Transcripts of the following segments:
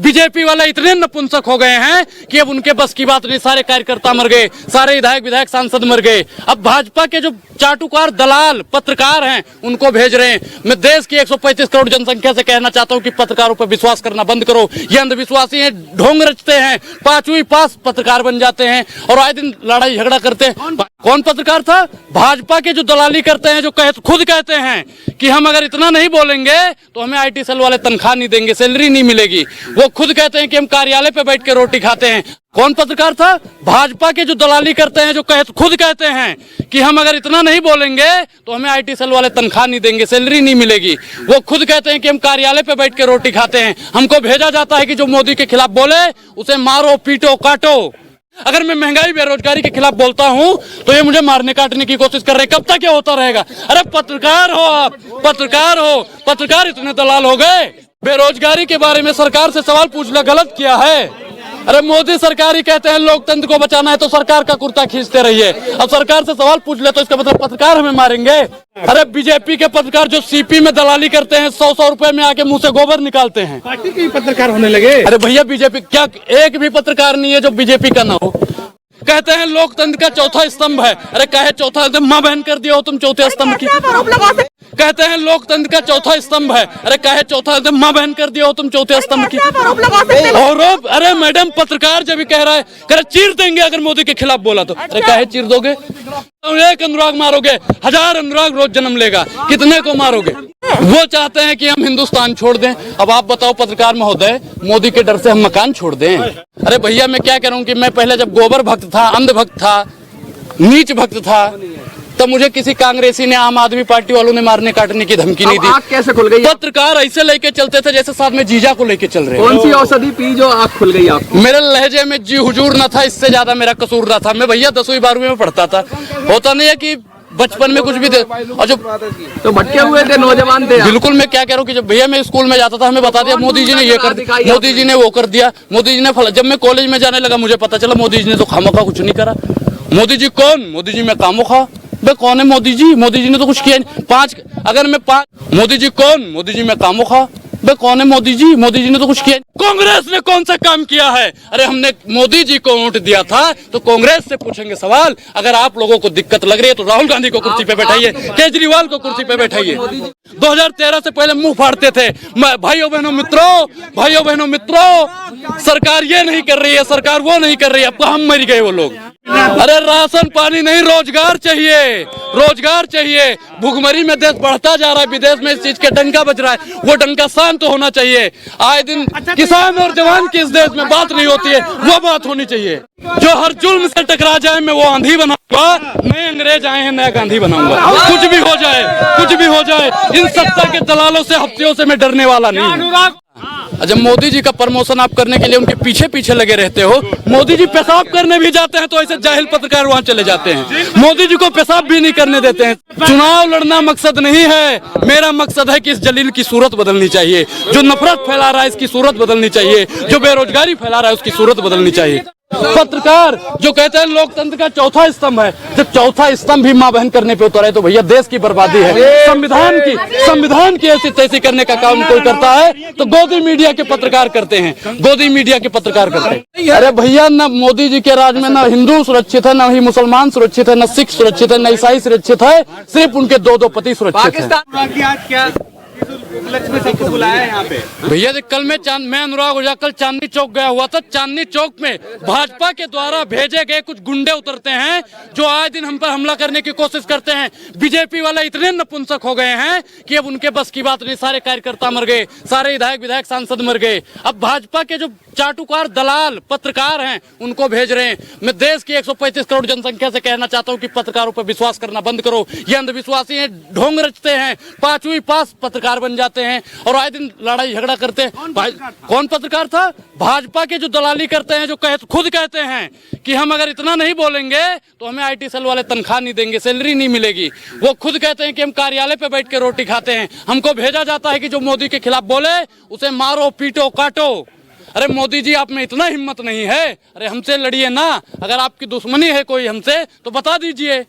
BJP वाले इतने नपुंसक हो गए हैं कि अब उनके बस की बात नहीं, सारे कार्यकर्ता मर गए, सारे विधायक सांसद मर गए। अब भाजपा के जो चाटुकार दलाल पत्रकार हैं उनको भेज रहे हैं। मैं देश की 135 करोड़ जनसंख्या से कहना चाहता हूं कि पत्रकारों पर विश्वास करना बंद करो। ये अंधविश्वासी हैं, ढोंग रचते हैं, पांचवी पास पत्रकार बन जाते हैं और आए दिन लड़ाई झगड़ा करते हैं। कौन पत्रकार था? भाजपा के जो दलाली करते हैं, जो खुद कहते हैं कि हम अगर इतना नहीं बोलेंगे तो हमें आईटी सेल वाले तनख्वाह नहीं देंगे, सैलरी नहीं मिलेगी। वो खुद कहते हैं कि हम कार्यालय पे बैठ के रोटी खाते हैं। कौन पत्रकार था? भाजपा के जो दलाली करते हैं, जो खुद कहते हैं कि हम अगर इतना नहीं बोलेंगे तो हमें आईटी सेल वाले तनख्वाह नहीं देंगे, सैलरी नहीं मिलेगी। वो खुद कहते हैं कि हम कार्यालय पे बैठ के रोटी खाते हैं। हमको भेजा जाता है कि जो मोदी के खिलाफ बोले उसे मारो, पीटो, काटो। अगर मैं महंगाई बेरोजगारी के खिलाफ बोलता हूं तो ये मुझे मारने काटने की कोशिश कर रहे हैं। कब तक ये होता रहेगा? अरे पत्रकार हो आप, पत्रकार हो, पत्रकार इतने दलाल हो गए। बेरोजगारी के बारे में सरकार से सवाल पूछना गलत किया है। अरे मोदी सरकार ही कहते हैं लोकतंत्र को बचाना है तो सरकार का कुर्ता खींचते रहिए। अब सरकार से सवाल पूछ ले तो इसका मतलब पत्रकार हमें मारेंगे? अरे बीजेपी के पत्रकार जो सीपी में दलाली करते हैं, 100-100 रुपए में आके मुंह से गोबर निकालते हैं, पार्टी के पत्रकार होने लगे। अरे भैया बीजेपी क्या एक भी पत्रकार नहीं है जो बीजेपी का ना हो। कहते हैं लोकतंत्र का चौथा स्तंभ है। अरे कहे चौथा माँ बहन कर दिया हो तुम चौथे स्तंभ की। कहते हैं लोकतंत्र का चौथा स्तंभ है। अरे कहे चौथा माँ बहन कर दिया हो तुम चौथे स्तंभ की। और अरे मैडम पत्रकार जब भी कह रहा है करे चीर देंगे अगर मोदी के खिलाफ बोला तो। अरे कहे चीर दोगे? एक अनुराग मारोगे, 1000 अनुराग रोज जन्म लेगा, कितने को मारोगे? वो चाहते हैं कि हम हिंदुस्तान छोड़ दें। अब आप बताओ पत्रकार महोदय, मोदी के डर से हम मकान छोड़ दें? अरे भैया मैं क्या कह रहा हूँ कि मैं पहले जब गोबर भक्त था, अंध भक्त था, नीच भक्त था, तब मुझे किसी कांग्रेसी ने, आम आदमी पार्टी वालों ने मारने काटने की धमकी नहीं दी। आँख कैसे खुल गई? पत्रकार ऐसे लेके चलते थे जैसे साथ में जीजा को लेके चल रहे हैं। कौन सी औषधि पी जो आँख खुल गई आपको? मेरे लहजे में जी हुजूर ना था, इससे ज्यादा मेरा कसूर ना था। मैं भैया 10वीं 12वीं में पढ़ता था। होता नहीं है कि बचपन में कुछ भी दे। और जो तो भटके हुए थे, नौजवान थे। बिल्कुल मैं क्या कह रहा हूँ कि जब भैया मैं स्कूल में जाता था हमें बता दिया मोदी जी ने ये कर दिया, मोदी जी ने वो कर दिया, मोदी जी ने फला। जब मैं कॉलेज में जाने लगा मुझे पता चला मोदी जी ने तो खामोखा कुछ नहीं करा। मोदी जी कौन? मोदी जी मैं खामोखा। बे कौन है मोदी जी? मोदी जी ने तो कुछ किया नहीं। अगर मैं 5 मोदी जी कौन? मोदी जी मैं खामोखा। बे कौन है मोदी जी? मोदी जी ने तो कुछ किया। कांग्रेस ने कौन सा काम किया है? अरे हमने मोदी जी को वोट दिया था तो कांग्रेस से पूछेंगे सवाल। अगर आप लोगों को दिक्कत लग रही है तो राहुल गांधी को कुर्सी पे बैठाइए, केजरीवाल को कुर्सी पे बैठाइए। 2013 से पहले मुंह फाड़ते थे। भाइयों बहनों मित्रों, सरकार ये नहीं कर रही है, सरकार वो नहीं कर रही है। अब हम मर गए वो लोग। अरे राशन पानी नहीं, रोजगार चाहिए, रोजगार चाहिए। भूखमरी में देश बढ़ता जा रहा है, विदेश में इस चीज के डंका बज रहा है। वो डंका शांत होना चाहिए। आए दिन किसान और जवान की इस देश में बात नहीं होती है, वो बात होनी चाहिए। जो हर जुल्म से टकरा जाए मैं वो आंधी बनाऊंगा, नए अंग्रेज आए हैं नया गांधी बनाऊंगा। कुछ भी हो जाए, कुछ भी हो जाए, इन सत्ता के दलालों से, हफ्तियों से मैं डरने वाला नहीं हूँ। जब मोदी जी का प्रमोशन आप करने के लिए उनके पीछे पीछे लगे रहते हो, मोदी जी पेशाब करने भी जाते हैं तो ऐसे जाहिल पत्रकार वहां चले जाते हैं। मोदी जी को पेशाब भी नहीं करने देते हैं। चुनाव लड़ना मकसद नहीं है, मेरा मकसद है कि इस जलील की सूरत बदलनी चाहिए। जो नफरत फैला रहा है इसकी सूरत बदलनी चाहिए, जो बेरोजगारी फैला रहा है उसकी सूरत बदलनी चाहिए। पत्रकार जो कहते हैं लोकतंत्र का चौथा स्तंभ है, जब चौथा स्तंभ भी माँ बहन करने पे उतर है तो भैया देश की बर्बादी है। संविधान की ऐसी तैसी करने का काम कोई करता है तो गोदी मीडिया के पत्रकार करते हैं, गोदी मीडिया के पत्रकार करते हैं। अरे भैया न मोदी जी के राज में न हिंदू सुरक्षित है, न ही मुसलमान सुरक्षित है, न सिख सुरक्षित है, न ईसाई सुरक्षित है, सिर्फ उनके 2-2 पति सुरक्षित है। सबको बुलाया है यहाँ पे भैया कल मैं अनुराग ओझा कल चांदनी चौक गया हुआ था। चांदनी चौक में भाजपा के द्वारा भेजे गए कुछ गुंडे उतरते हैं जो आए दिन हम पर हमला करने की कोशिश करते हैं। बीजेपी वाले इतने नपुंसक हो गए हैं कि अब उनके बस की बात नहीं, सारे कार्यकर्ता मर गए, सारे विधायक सांसद मर गए। अब भाजपा के जो चाटुकार दलाल पत्रकार हैं उनको भेज रहे हैं। मैं देश की 135 करोड़ जनसंख्या से कहना चाहता हूं कि पत्रकारों पर विश्वास करना बंद करो। ये अंधविश्वासी हैं, ढोंग रचते हैं, पांचवी पास पत्रकार बन जाते हैं और आए दिन लड़ाई झगड़ा करते हैं। कौन पत्रकार था? भाजपा के जो दलाली करते हैं, जो खुद कहते हैं कि हम अगर इतना नहीं बोलेंगे तो हमें आईटी सेल वाले तनख्वाह नहीं देंगे, सैलरी नहीं मिलेगी। वो खुद कहते हैं कि हम कार्यालय पे बैठ के रोटी खाते हैं। हमको भेजा जाता है कि जो मोदी के खिलाफ बोले उसे मारो, पीटो, काटो। अरे मोदी जी आप में इतना हिम्मत नहीं है? अरे हमसे लड़िए ना। अगर आपकी दुश्मनी है कोई हमसे तो बता दीजिए।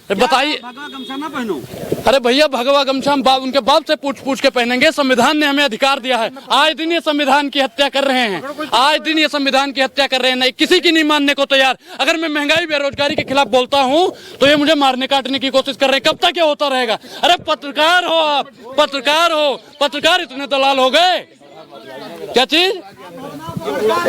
बताइए। भगवा गमछा ना पहनो। अरे भैया भगवा गमछा हम उनके बाप से पूछ के पहनेंगे। संविधान ने हमें अधिकार दिया है। आज दिन ये संविधान की हत्या कर रहे हैं, आज दिन ये संविधान की हत्या कर रहे हैं। नहीं, किसी की नहीं मानने को तैयार। अगर मैं महंगाई बेरोजगारी के खिलाफ बोलता हूँ तो ये मुझे मारने काटने की कोशिश कर रहे हैं। कब तक ये होता रहेगा? अरे पत्रकार हो आप, पत्रकार हो, पत्रकार इतने दलाल हो गए। क्या चीज?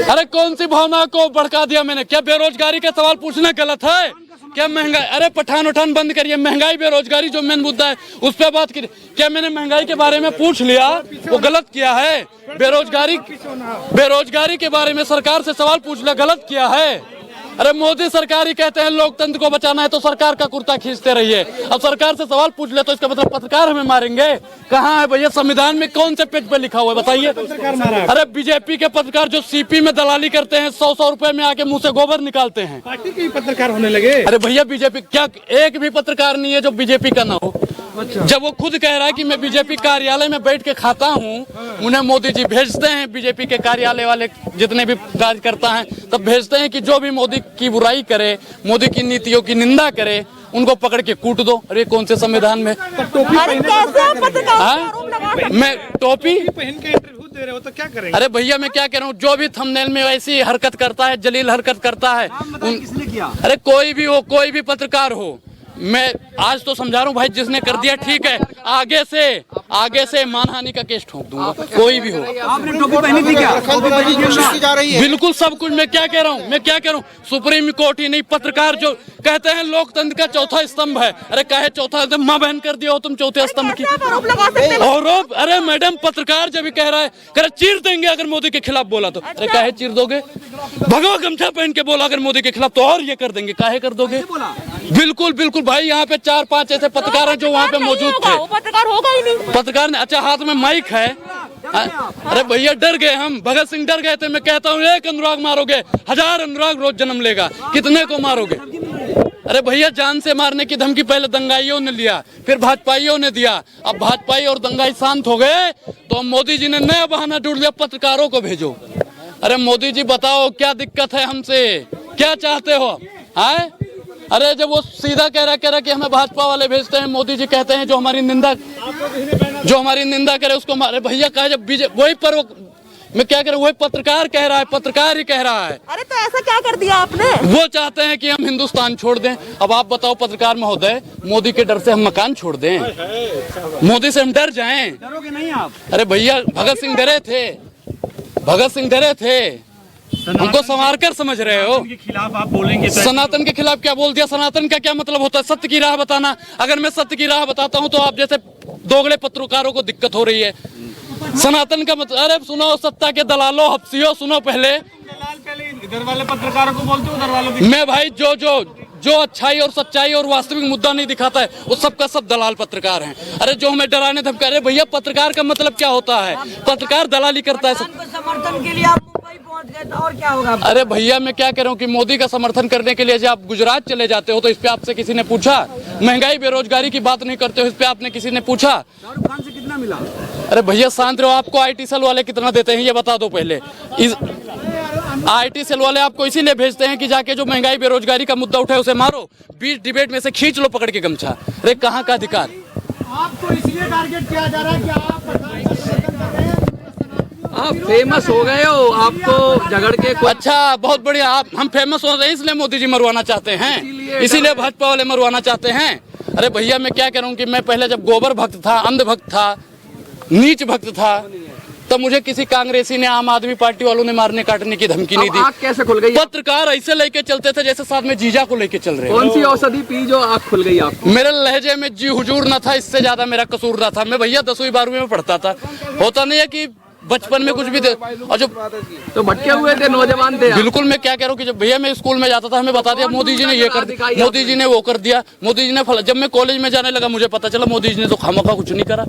अरे कौन सी भावना को भड़का दिया मैंने? क्या बेरोजगारी का सवाल पूछना गलत है? क्या महंगाई? अरे पठान उठान बंद करिए। महंगाई बेरोजगारी जो मेन मुद्दा है उस पर बात करिए। क्या मैंने महंगाई के बारे में पूछ लिया? वो गलत किया है। बेरोजगारी के बारे में सरकार से सवाल पूछ लिया, गलत किया है। अरे मोदी सरकार ही कहते हैं लोकतंत्र को बचाना है तो सरकार का कुर्ता खींचते रहिए। अब सरकार से सवाल पूछ ले तो इसका मतलब पत्रकार हमें मारेंगे? कहाँ है भैया? संविधान में कौन से पेज पे लिखा हुआ है बताइए? अरे बीजेपी के पत्रकार जो सीपी में दलाली करते हैं, 100-100 रुपए में आके मुंह से गोबर निकालते हैं, पार्टी के ही पत्रकार होने लगे। अरे भैया बीजेपी क्या एक भी पत्रकार नहीं है जो बीजेपी का ना हो? जब वो खुद कह रहा है कि मैं बीजेपी कार्यालय में बैठ के खाता हूँ, उन्हें मोदी जी भेजते हैं, बीजेपी के कार्यालय वाले जितने भी कार्यकर्ता हैं तब भेजते हैं कि जो भी मोदी की बुराई करे, मोदी की नीतियों की निंदा करे, उनको पकड़ के कूट दो। अरे कौन से संविधान में? मैं टोपी पहन के इंटरव्यू दे रहे हो तो क्या करेंगे? अरे भैया मैं क्या कह रहा हूँ, जो भी थंबनेल में वैसी हरकत करता है, जलील हरकत करता है, किसने किया? अरे कोई भी हो, कोई भी पत्रकार हो, मैं आज तो समझा रहा हूँ भाई, जिसने कर दिया ठीक है, आगे से मानहानि का केस ठोक दूंगा, कोई भी हो। आपने टोपी पहनी थी क्या? बिल्कुल सब कुछ। मैं क्या कह रहा हूँ, सुप्रीम कोर्ट ही नहीं, पत्रकार जो कहते हैं लोकतंत्र का चौथा स्तंभ है। अरे काहे चौथा स्तंभ? मां बहन कर दिया हो तुम चौथे स्तंभ की। और अरे मैडम पत्रकार जब भी कह रहा है, कह रहा चीर देंगे अगर मोदी के खिलाफ बोला तो। अरे काहे चीर दोगे? भगवा गमछा पहन के बोला अगर मोदी के खिलाफ तो और ये कर देंगे, काहे कर दोगे? बिल्कुल भाई, यहाँ पे 4-5 ऐसे पत्रकार हैं जो वहाँ पे मौजूद थे। पत्रकार होगा ही नहीं। पत्रकार ने अच्छा हाथ में माइक है। अरे भैया डर गए हम, भगत सिंह डर गए थे। मैं कहता हूँ एक अनुराग मारोगे 1000 अनुराग रोज जन्म लेगा, कितने को मारोगे? अरे भैया जान से मारने की धमकी पहले दंगाइयों ने लिया, फिर भाजपाइयों ने दिया। अब भाजपाई और दंगाई शांत हो गए तो मोदी जी ने नया बहाना ढूंढ लिया, पत्रकारों को भेजो। अरे मोदी जी बताओ क्या दिक्कत है हमसे, क्या चाहते हो? आए अरे जब वो सीधा कह रहा कि हमें भाजपा वाले भेजते हैं, मोदी जी कहते हैं जो हमारी निंदा करे उसको मारे। भैया कहा जब वही पर मैं क्या कह रहा हूँ, वही पत्रकार कह रहा है, पत्रकार ही कह रहा है। अरे तो ऐसा क्या कर दिया आपने? वो चाहते हैं कि हम हिंदुस्तान छोड़ दें। अब आप बताओ पत्रकार महोदय, मोदी के डर से हम मकान छोड़ दें? मोदी से हम डर जाएं? डरोगे नहीं आप? अरे भैया भगत सिंह डरे थे, हमको संवार कर समझ रहे हो? के खिलाफ आप बोलेंगे? सनातन के खिलाफ क्या बोल दिया? सनातन का क्या मतलब होता है? सत्य की राह बताना। अगर मैं सत्य की राह बताता हूँ तो आप जैसे दोगले पत्रकारों को दिक्कत हो रही है। सनातन का मतलब, अरे सुनो सत्ता के दलालों, हफ्सियों, सुनो पहले। इधर वाले पत्रकारों को बोलते हो, उधर वाले मैं भाई जो अच्छाई और सच्चाई और वास्तविक मुद्दा नहीं दिखाता है वो सबका सब दलाल पत्रकार हैं। अरे जो हमें डराने धमका रहे, भैया पत्रकार का मतलब क्या होता है? पत्रकार दलाली करता है। समर्थन के लिए आप मुंबई पहुंच गए तो और क्या होगा? अरे भैया मैं क्या कह रहा हूँ कि मोदी का समर्थन करने के लिए जब आप गुजरात चले जाते हो तो इस पे आपसे किसी ने पूछा? महंगाई बेरोजगारी की बात नहीं करते हो, इस पे आपने किसी ने पूछा? शाहरुख खान से कितना मिला? अरे भैया शांत रहो, आपको IT सेल वाले कितना देते हैं ये बता दो पहले। IT सेल वाले आपको इसीलिए भेजते हैं कि जाके जो महंगाई बेरोजगारी का मुद्दा उठाए उसे मारो, बीच डिबेट में से खींच लो पकड़ के गमछा। अरे कहाँ का अधिकार? आपको इसलिए टारगेट किया जा रहा है कि आप फेमस हो गए हो, आपको झगड़ के अच्छा बहुत बढ़िया, हम फेमस हो रहे हैं इसलिए मोदी जी मरवाना चाहते हैं, इसीलिए भाजपा वाले मरवाना चाहते हैं। अरे भैया मैं क्या कह रहा हूँ कि मैं पहले जब गोबर भक्त था, अंध भक्त था, नीच भक्त था, तब मुझे किसी कांग्रेसी ने, आम आदमी पार्टी वालों ने मारने काटने की धमकी नहीं दी। आँख कैसे खुल गई? पत्रकार ऐसे लेके चलते थे जैसे साथ में जीजा को लेके चल रहे हैं। कौन सी औषधि पी जो आँख खुल गई आपको? मेरे लहजे में जी हुजूर ना था, इससे ज्यादा मेरा कसूर ना था। मैं भैया 10वीं 12वीं में पढ़ता था, होता नहीं है कि बचपन में कुछ भी दे। और जो तो भटके हुए थे, नौजवान थे। बिल्कुल मैं क्या कह रहा हूँ कि जब भैया मैं स्कूल में जाता था हमें बता दिया मोदी जी ने ये कर दिया, मोदी जी ने वो कर दिया, मोदी जी ने फला। जब मैं कॉलेज में जाने लगा मुझे पता चला मोदी जी ने तो खामोखा कुछ नहीं करा।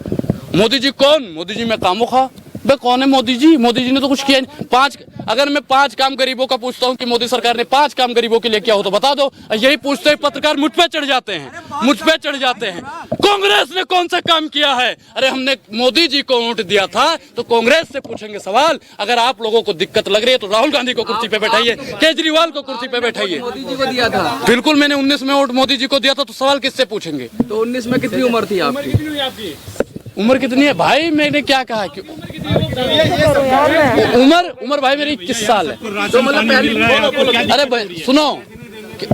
मोदी जी कौन? मोदी जी मैं कामोखा। बे कौन है मोदी जी? मोदी जी ने तो कुछ किया नहीं। अगर मैं 5 काम गरीबों का पूछता हूँ कि मोदी सरकार ने 5 काम गरीबों के लिए किया हो तो बता दो। यही पूछते ही पत्रकार मुझ पे चढ़ जाते हैं, मुझ पे चढ़ जाते हैं। कांग्रेस ने कौन सा काम किया है? अरे हमने मोदी जी को वोट दिया था तो कांग्रेस से पूछेंगे सवाल। अगर आप लोगों को दिक्कत लग रही है तो राहुल गांधी को कुर्सी पे बैठाइए, केजरीवाल को कुर्सी पे बैठाइए। मोदी जी को दिया था? बिल्कुल, मैंने 19 में वोट मोदी जी को दिया था, तो सवाल किससे पूछेंगे? तो 19 में कितनी उम्र थी आपकी? उम्र कितनी है भाई? मैंने क्या कहा कि उम्र भाई मेरी 21 साल है। तो मतलब पहले अरे भाई सुनो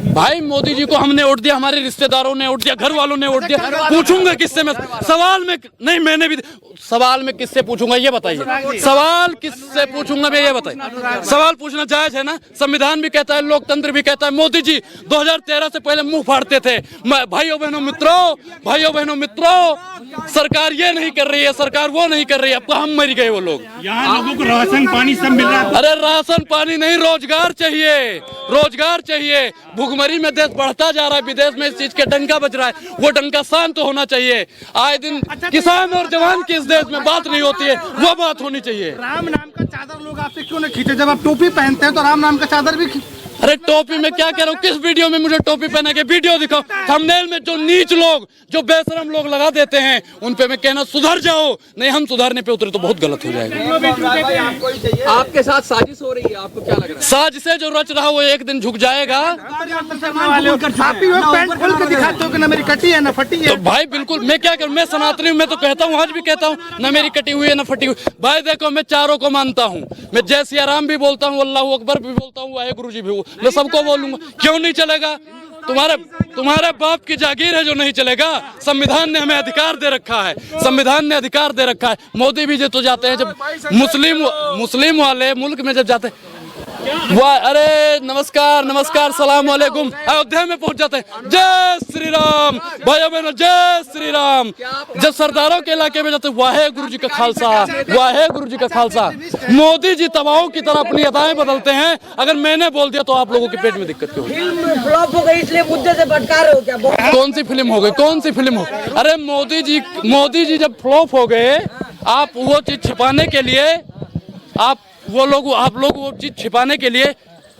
भाई, मोदी जी को हमने वोट दिया, हमारे रिश्तेदारों ने वोट दिया, घर वालों ने वोट दिया। पूछूंगा किससे मैं? सवाल में नहीं, मैंने भी सवाल में किससे पूछूंगा ये बताइए? सवाल किससे पूछूंगा मैं ये बताइए? सवाल पूछना जायज है ना? संविधान भी कहता है, लोकतंत्र भी कहता है। मोदी जी 2013 से पहले मुंह फाड़ते थे। भाइयों बहनों मित्रों, सरकार ये नहीं कर रही है, सरकार वो नहीं कर रही है। अब कहाँ हम मर गए वो लोग? यहाँ लोगों को राशन पानी सब मिल रहा है। अरे राशन पानी नहीं, रोजगार चाहिए, रोजगार चाहिए। भुखमरी में देश बढ़ता जा रहा है, विदेश में इस चीज के डंका बज रहा है। वो डंका शांत तो होना चाहिए। आए दिन किसान और जवान की इस देश में बात नहीं होती है, वो बात होनी चाहिए। राम नाम का चादर लोग आपसे क्यों नहीं खींचे? जब आप टोपी पहनते हैं तो राम नाम का चादर भी अरे टोपी में क्या कह रहा हूँ? किस वीडियो में मुझे टोपी पहना के वीडियो दिखाओ? थंबनेल में जो नीच लोग, जो बेशरम लोग लगा देते हैं, उन पे मैं कहना सुधर जाओ। नहीं, हम सुधारने पे उतरे तो बहुत गलत हो जाएगा। आपके साथ साजिश हो रही है, आपको क्या लग रहा है? साजिशें जो रच रहा वो एक दिन झुक जाएगा। आप ही पैंट खोल के दिखाते हो कि ना मेरी कटी है ना फटी है। तो भाई बिल्कुल, मैं क्या करूं? मैं सनातनी हूं, मैं तो कहता हूं, आज भी कहता हूं, ना मेरी कटी हुई है ना फटी हुई। भाई देखो, मैं चारों को मानता हूं। मैं जय सिया राम भी बोलता हूं, अल्लाह अकबर भी बोलता हूं, वाहेगुरु जी भी, मैं सबको बोलूंगा। क्यों नहीं चलेगा? तुम्हारे बाप की जागीर है जो नहीं चलेगा। संविधान ने हमें अधिकार दे रखा है, संविधान ने अधिकार दे रखा है। मोदी भी तो जाते हैं, जब मुस्लिम वाले मुल्क में जब जाते हैं, वाह, अरे नमस्कार सलाम वालेकुम, अयोध्या में पहुंच जाते हैं, जय श्री राम, भाइयों बहनों जय श्री राम। जब सरदारों के इलाके में जाते हैं, वाहेगुरु जी का खालसा, वाहेगुरु जी का खालसा। मोदी जी तबाहों की तरह अपनी अदाएं बदलते हैं। अगर मैंने बोल दिया तो आप लोगों के पेट में दिक्कत क्यों? फिल्म फ्लॉप हो गई इसलिए मुद्दे से भटका रहे हो क्या? कौन सी फिल्म हो गई? कौन सी फिल्म हो? अरे मोदी जी जब फ्लॉप हो गए, आप वो चीज छिपाने के लिए आप लोग वो चीज छिपाने के लिए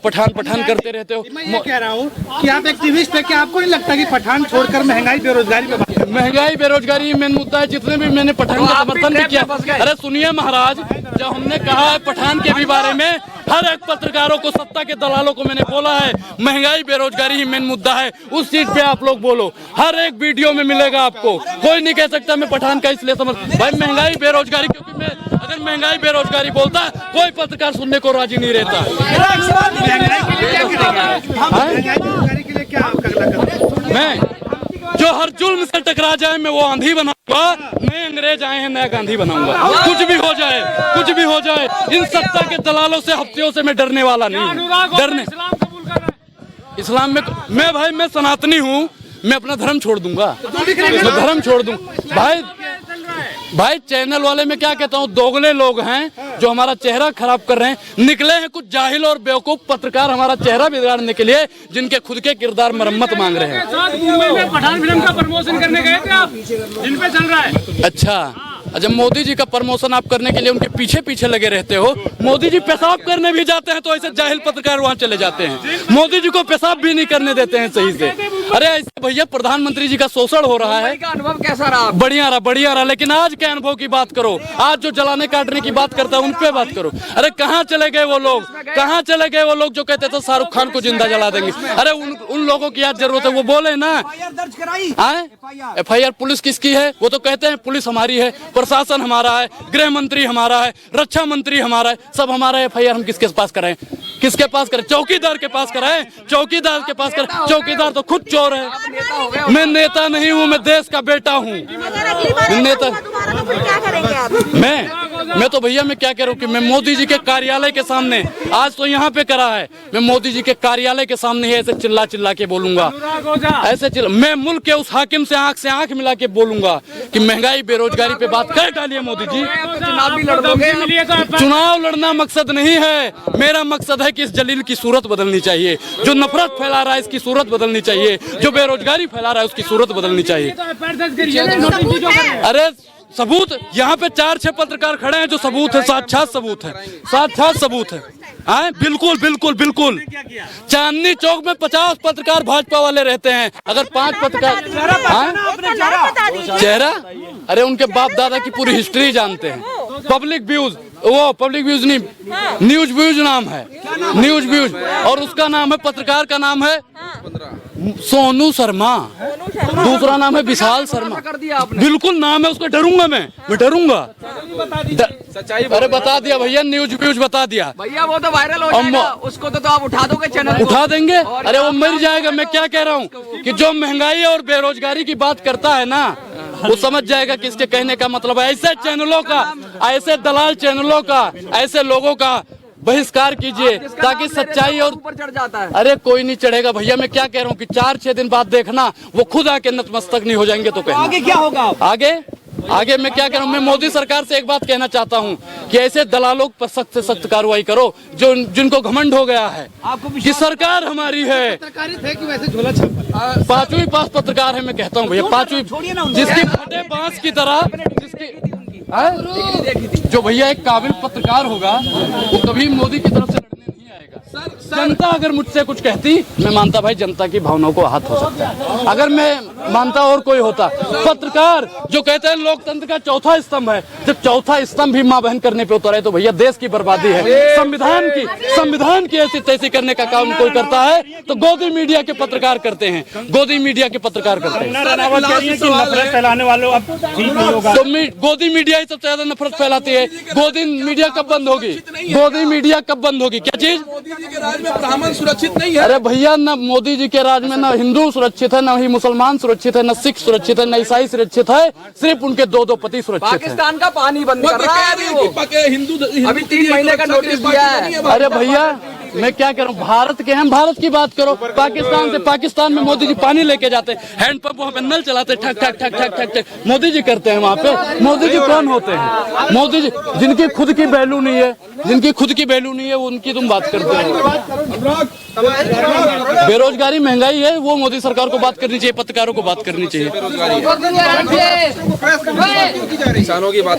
पठान करते रहते हो। मैं ये कह रहा हूँ कि आप एक्टिविस्ट है, कि आपको नहीं लगता कि पठान छोड़कर महंगाई बेरोजगारी पे बात? महंगाई बेरोजगारी मेन मुद्दा है। जितने भी मैंने पठान का समर्थन भी किया, अरे सुनिए महाराज, जब हमने कहा है पठान के भी बारे में, हर एक पत्रकारों को, सत्ता के दलालों को मैंने बोला है, महंगाई बेरोजगारी ही मेन मुद्दा है। उस चीज पे आप लोग बोलो, हर एक वीडियो में मिलेगा आपको। कोई नहीं कह सकता मैं पठान का इसलिए समझ भाई महंगाई बेरोजगारी, क्योंकि मैं अगर महंगाई बेरोजगारी बोलता कोई पत्रकार सुनने को राजी नहीं रहता। मैं जो हर जुल्म से टकरा जाए मैं वो आंधी बनाऊंगा। नए अंग्रेज आए हैं, नया गांधी बनाऊंगा। कुछ भी हो जाए, इन सत्ता के दलालों से, हफ्तियों से मैं डरने वाला नहीं हूँ। डरने इस्लाम में मैं सनातनी हूँ, मैं अपना धर्म छोड़ दूंगा, मैं धर्म छोड़ दूंगा। भाई चैनल वाले में क्या कहता हूँ, दोगले लोग हैं जो हमारा चेहरा खराब कर रहे हैं। निकले हैं कुछ जाहिल और बेवकूफ पत्रकार हमारा चेहरा बिगाड़ने के लिए, जिनके खुद के किरदार मरम्मत मांग रहे हैं। मुंबई में पठान फिल्म का प्रमोशन करने गए थे आप, जिन पे चल रहा है। अच्छा, जब मोदी जी का प्रमोशन आप करने के लिए उनके पीछे लगे रहते हो, मोदी जी पेशाब करने भी जाते हैं तो ऐसे जाहिल पत्रकार वहां चले जाते हैं। मोदी जी को पेशाब भी नहीं करने देते हैं सही से। अरे ऐसे भैया प्रधानमंत्री जी का शोषण हो रहा है। अनुभव कैसा रहा? बढ़िया रहा। लेकिन आज के अनुभव की बात करो, आज जो जलाने काटने की बात करता है उन पे बात करो। अरे कहाँ चले गए वो लोग जो कहते थे शाहरुख खान को जिंदा जला देंगे? अरे उन लोगों की आज जरूरत है, वो बोले ना। FIR पुलिस किसकी है? वो तो कहते हैं पुलिस हमारी है, प्रशासन हमारा है, गृह मंत्री हमारा है, रक्षा मंत्री हमारा है, सब हमारा है। FIR हम किसके पास कराएं? चौकीदार के पास कराएं। चौकीदार तो खुद चोर है। मैं नेता नहीं हूँ, मैं देश का बेटा हूँ। नेता क्या करेंगे आप? मैं तो भैया मैं क्या कह रहा हूँ कि मैं मोदी जी के कार्यालय के सामने, आज तो यहाँ पे करा है, मैं मोदी जी के कार्यालय के सामने ही ऐसे चिल्ला के बोलूंगा, मैं मुल्क के उस हाकिम से आंख मिला के बोलूंगा कि महंगाई बेरोजगारी पे बात कर डालिए मोदी जी। चुनाव भी लड़ोगे? चुनाव लड़ना मकसद नहीं है, मेरा मकसद है कि इस जलील की सूरत बदलनी चाहिए। जो नफरत फैला रहा है इसकी सूरत बदलनी चाहिए, जो बेरोजगारी फैला रहा है उसकी सूरत बदलनी चाहिए। अरे सबूत यहाँ पे 4-6 पत्रकार खड़े हैं जो सबूत है, साक्षात सबूत है, साक्षात सबूत है। बिल्कुल बिल्कुल बिल्कुल। चांदनी चौक में 50 पत्रकार भाजपा वाले रहते हैं, अगर 5 पत्रकार चेहरा, अरे उनके बाप दादा की पूरी हिस्ट्री जानते हैं। पब्लिक व्यूज, वो पब्लिक व्यूज नहीं, न्यूज व्यूज नाम है, न्यूज व्यूज, और उसका नाम है, पत्रकार का नाम है सोनू शर्मा, दूसरा नाम है विशाल शर्मा। बिल्कुल नाम है उसका, डरूंगा मैं डरूंगा। सच्चाई अरे बता दिया भैया, न्यूज व्यूज बता दिया भैया, वो तो वायरल हो जाएगा, उसको तो आप उठा दोगे चैनल, उठा देंगे। अरे वो मर जाएगा। मैं क्या कह रहा हूँ कि जो महंगाई और बेरोजगारी की बात करता है ना, वो समझ जाएगा कि इसके कहने का मतलब है। ऐसे चैनलों का, ऐसे दलाल चैनलों का, ऐसे लोगों का बहिष्कार कीजिए ताकि सच्चाई और ऊपर चढ़ जाता है। अरे कोई नहीं चढ़ेगा भैया। मैं क्या कह रहा हूँ कि 4-6 दिन बाद देखना, वो खुद आके नतमस्तक नहीं हो जाएंगे तो कहना। आगे क्या होगा? आगे मैं क्या कह रहा हूँ, मैं मोदी सरकार से एक बात कहना चाहता हूँ कि ऐसे दलालों पर सख्त से सख्त कार्रवाई करो जो जिनको घमंड हो गया है कि सरकार हमारी है। पत्रकारिता है कि वैसे झोला छापा? 5वीं पास पत्रकार है, मैं कहता हूँ भैया 5वीं, जिसकी फटे बांस की तरह, जिसकी जो भैया एक काबिल पत्रकार होगा वो कभी मोदी की तरफ से लड़ने नहीं आएगा। जनता अगर मुझसे कुछ कहती, मैं मानता भाई जनता की भावनाओं को आहत हो सकता है, अगर मैं मानता और कोई होता। पत्रकार जो कहते हैं लोकतंत्र का चौथा स्तंभ है, जब चौथा स्तंभ भी माँ बहन करने पे उतर है तो भैया देश की बर्बादी है। संविधान की ऐसी तैसी करने का काम कोई करता है तो गोदी मीडिया के पत्रकार करते हैं, गोदी मीडिया के पत्रकार करते हैं। नफरत फैलाने वालों अब ठीक नहीं होगा। तो गोदी मीडिया ही सबसे ज्यादा नफरत फैलाती है। गोदी मीडिया कब बंद होगी? गोदी मीडिया कब बंद होगी? क्या चीज? ब्राह्मण सुरक्षित नहीं है। अरे भैया, न मोदी जी के राज में न हिंदू सुरक्षित है, न ही मुसलमान सुरक्षित है, न सिख सुरक्षित है, न ईसाई सुरक्षित है, सिर्फ उनके 2-2 पति सुरक्षित है। पाकिस्तान का पानी बंद कर रहा है हिंदू, अभी 3 महीने का नोटिस दिया है। अरे भैया मैं क्या करूं, भारत के हैं, भारत की बात करो। पाकिस्तान से, पाकिस्तान में मोदी जी पानी लेके जाते, हैंडपंप वहाँ पे नल चलाते, ठक ठक ठक ठक ठक ठक, मोदी जी करते हैं वहाँ पे। मोदी जी कौन होते हैं? मोदी जी जिनकी खुद की वैल्यू नहीं है, जिनकी खुद की वैल्यू नहीं है, उनकी तुम बात करते हो। बेरोजगारी महंगाई है, वो मोदी सरकार को बात करनी चाहिए, पत्रकारों को बात करनी चाहिए। किसानों की बात